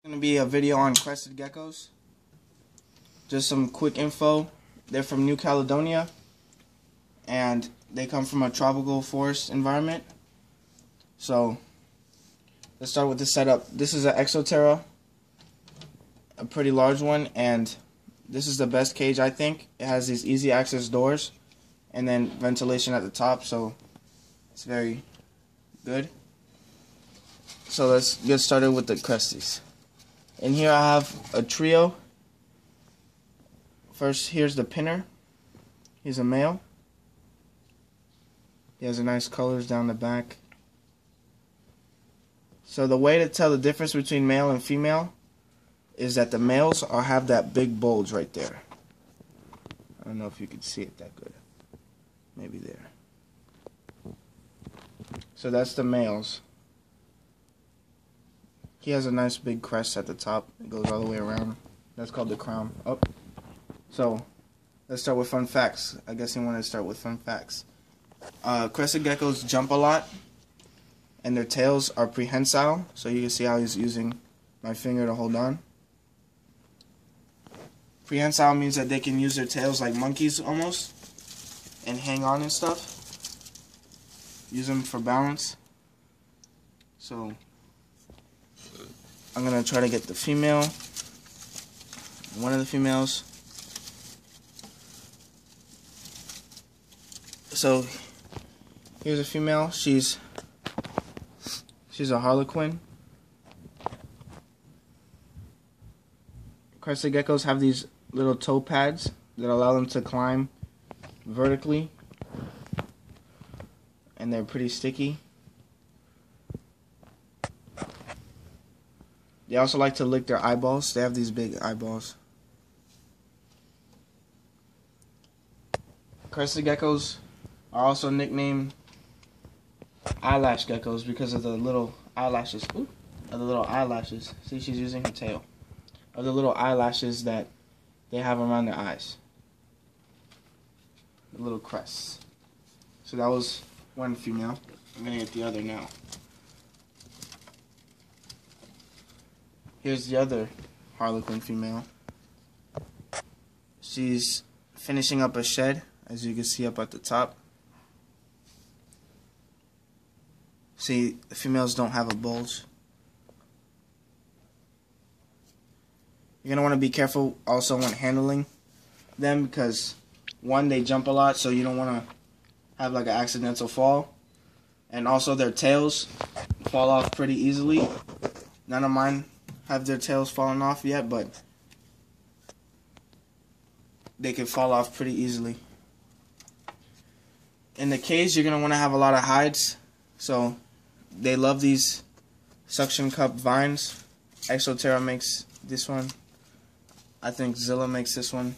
Going to be a video on crested geckos. Just some quick info. They're from New Caledonia and they come from a tropical forest environment. So let's start with the setup. This is an Exoterra, a pretty large one, and this is the best cage, I think. It has these easy access doors and then ventilation at the top, so it's very good. So let's get started with the cresties. In here I have a trio. First, here's the pinner. He's a male. He has a nice colors down the back. So the way to tell the difference between male and female is that the males have that big bulge right there. I don't know if you can see it that good. Maybe there. So that's the males. He has a nice big crest at the top. It goes all the way around. That's called the crown. Oh. So let's start with fun facts. I guess you want to start with fun facts. Crested geckos jump a lot, and their tails are prehensile. So you can see how he's using my finger to hold on. Prehensile means that they can use their tails like monkeys almost, and hang on and stuff. Use them for balance. So I'm gonna try to get the female, one of the females. So here's a female. She's a harlequin. Crested geckos have these little toe pads that allow them to climb vertically, and they're pretty sticky. They also like to lick their eyeballs. They have these big eyeballs. Crested geckos are also nicknamed eyelash geckos because of the little eyelashes. Ooh, of the little eyelashes. See, she's using her tail. Of the little eyelashes that they have around their eyes. The little crests. So that was one female. I'm gonna get the other now. Here's the other harlequin female. She's finishing up a shed, as you can see up at the top. See, the females don't have a bulge. You're going to want to be careful also when handling them because, one, they jump a lot, so you don't want to have like an accidental fall. And also their tails fall off pretty easily. None of mine have their tails fallen off yet, but they can fall off pretty easily. In the cage, you're going to want to have a lot of hides. So they love these suction cup vines. Exoterra makes this one. I think Zilla makes this one.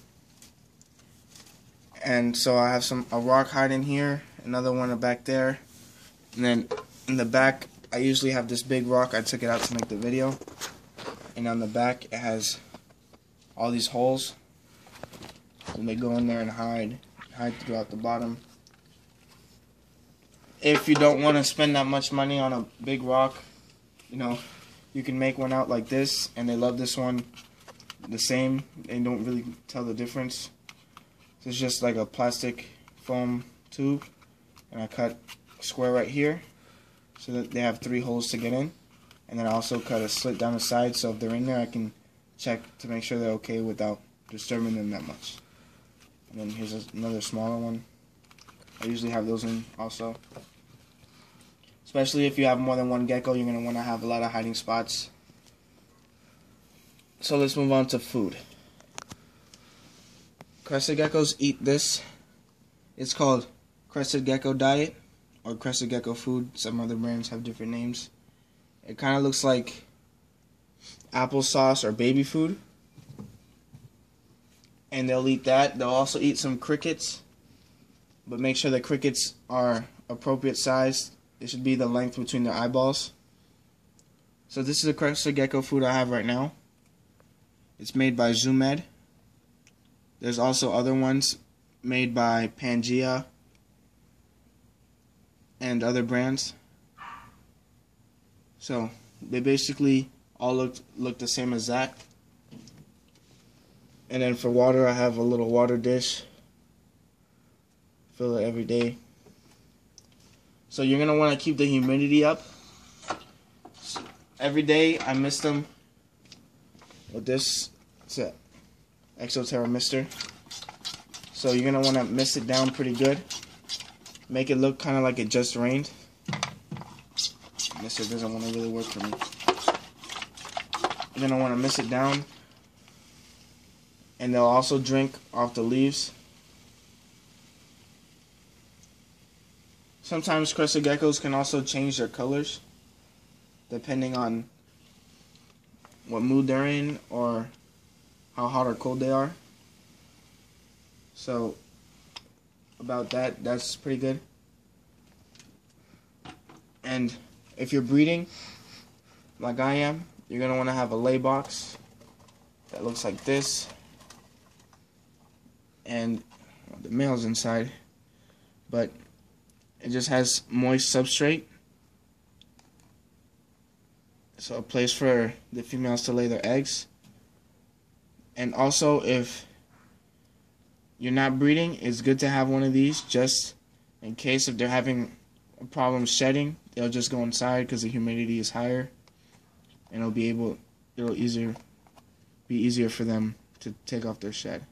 And so I have a rock hide in here, another one back there. And then in the back, I usually have this big rock. I took it out to make the video. And on the back, it has all these holes. So they go in there and hide throughout the bottom. If you don't want to spend that much money on a big rock, you can make one out like this, and they love this one the same. They don't really tell the difference. So it's just like a plastic foam tube, and I cut a square right here so that they have 3 holes to get in, and then I also cut a slit down the side so if they're in there I can check to make sure they're okay without disturbing them that much. And then here's another smaller one. I usually have those in also. Especially if you have more than one gecko, you're going to want to have a lot of hiding spots. So let's move on to food. Crested geckos eat this. It's called Crested Gecko Diet or Crested Gecko Food. Some other brands have different names. It kind of looks like applesauce or baby food. And they'll eat that. They'll also eat some crickets. But make sure the crickets are appropriate size. It should be the length between their eyeballs. So this is the Crested Gecko food I have right now. It's made by Zoomed. There's also other ones made by Pangea and other brands. So they basically all look the same as that. And then for water, I have a little water dish. Fill it every day. So you're gonna want to keep the humidity up. Every day I mist them with this. It's a Exoterra mister. So you're gonna want to mist it down pretty good. Make it look kind of like it just rained. Mister doesn't want to really work for me. You're gonna want to mist it down, and they'll also drink off the leaves. Sometimes crested geckos can also change their colors depending on what mood they're in or how hot or cold they are. So about that, that's pretty good. And if you're breeding like I am, you're going to want to have a lay box that looks like this. And the male's inside, but it just has moist substrate, so a place for the females to lay their eggs. And also, if you're not breeding, it's good to have one of these just in case if they're having a problem shedding. They'll just go inside because the humidity is higher, and it'll be easier for them to take off their shed.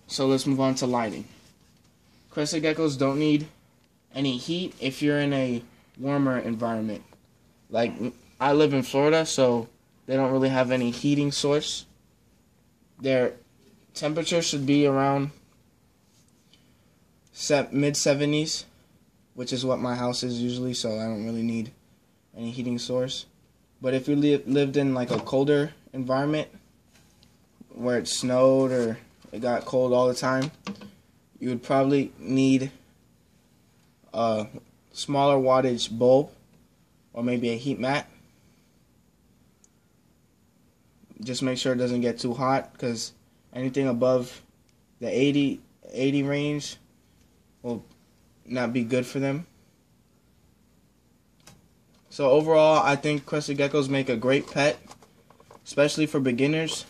So let's move on to lighting. Crested geckos don't need any heat if you're in a warmer environment. Like, I live in Florida, so they don't really have any heating source. Their temperature should be around mid-70s, which is what my house is usually, so I don't really need any heating source. But if you lived in like a colder environment where it snowed or it got cold all the time, you would probably need a smaller wattage bulb or maybe a heat mat. Just make sure it doesn't get too hot, because anything above the 80 range will not be good for them. So overall, I think crested geckos make a great pet, especially for beginners.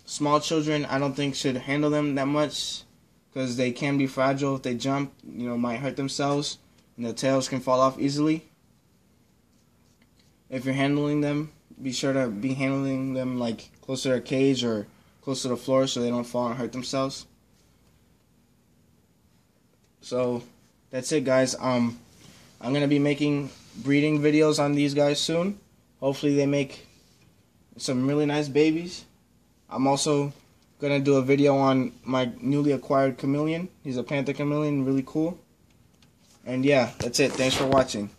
Small children, I don't think should handle them that much, because they can be fragile. If they jump, might hurt themselves, and their tails can fall off easily. If you're handling them, be sure to be handling them like close to their cage or close to the floor so they don't fall and hurt themselves. So that's it, guys. I'm gonna be making breeding videos on these guys soon. Hopefully they make some really nice babies. I'm also gonna do a video on my newly acquired chameleon. He's a panther chameleon, really cool. And yeah, that's it. Thanks for watching.